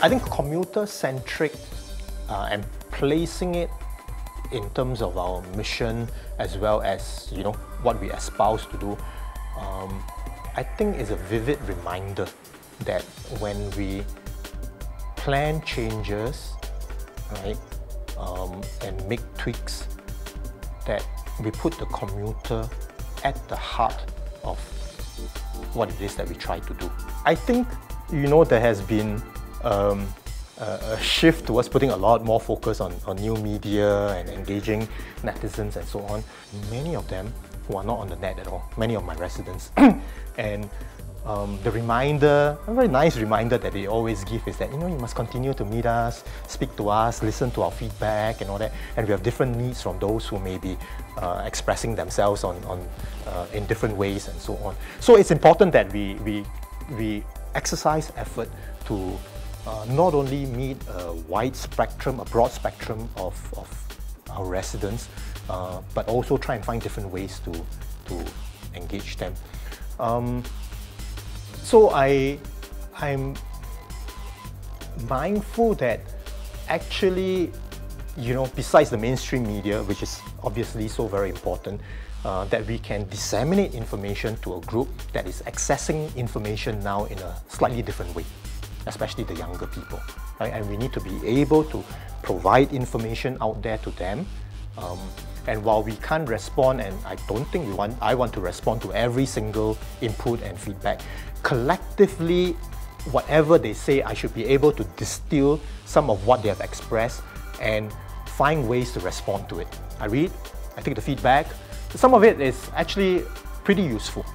I think commuter-centric and placing it in terms of our mission as well as what we espouse to do, I think is a vivid reminder that when we plan changes, right, and make tweaks, that we put the commuter at the heart of what it is that we try to do. I think there has been a shift towards putting a lot more focus on new media and engaging netizens and so on. Many of them who are not on the net at all, many of my residents. And the reminder, a very nice reminder that they always give is that you must continue to meet us, speak to us, listen to our feedback and all that. And we have different needs from those who may be expressing themselves in different ways and so on. So it's important that we exercise effort to not only meet a broad spectrum of our residents, but also try and find different ways to engage them. So I'm mindful that actually, besides the mainstream media, which is obviously so very important, that we can disseminate information to a group that is accessing information now in a slightly different way, especially the younger people, right? And we need to be able to provide information out there to them. And while we can't respond, and I don't think I want to respond to every single input and feedback, collectively, whatever they say, I should be able to distill some of what they have expressed and find ways to respond to it. I read, I take the feedback. Some of it is actually pretty useful,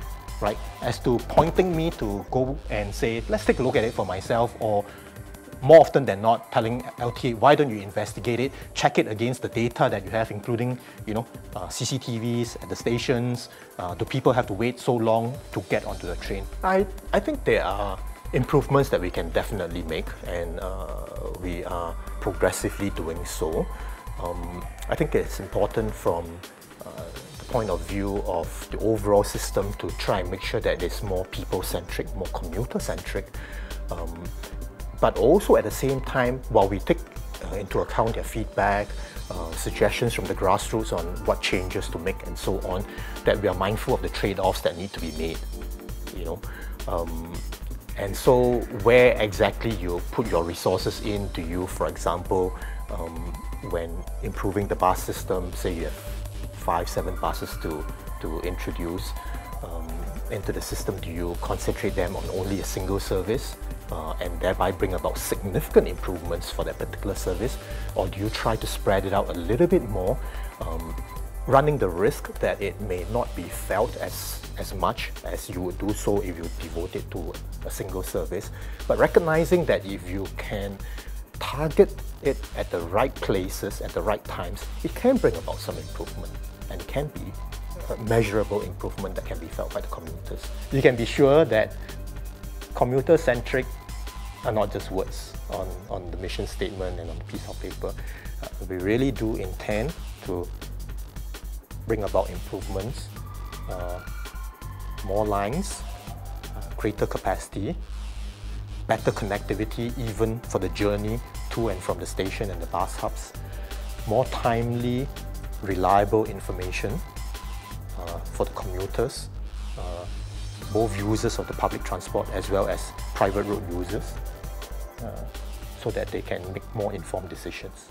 right? As to pointing me to go and say, let's take a look at it for myself, or more often than not, telling LTA, why don't you investigate it, check it against the data that you have, including, CCTVs at the stations. Do people have to wait so long to get onto the train? I think there are improvements that we can definitely make, and we are progressively doing so. I think it's important from the point of view of the overall system to try and make sure that it's more people-centric, more commuter-centric. But also at the same time, while we take into account their feedback, suggestions from the grassroots on what changes to make and so on, that we are mindful of the trade-offs that need to be made, And so where exactly you put your resources in, do you, for example, when improving the bus system, say you have 5-7 buses to introduce into the system, do you concentrate them on only a single service and thereby bring about significant improvements for that particular service? Or do you try to spread it out a little bit more, running the risk that it may not be felt as much as you would do so if you devote it to a single service, but recognizing that if you can target it at the right places, at the right times, it can bring about some improvement, and it can be a measurable improvement that can be felt by the commuters. You can be sure that commuter-centric are not just words on the mission statement and on the piece of paper. We really do intend to bring about improvements, more lines, greater capacity, better connectivity even for the journey to and from the station and the bus hubs, more timely, reliable information for the commuters, both users of the public transport as well as private road users, so that they can make more informed decisions.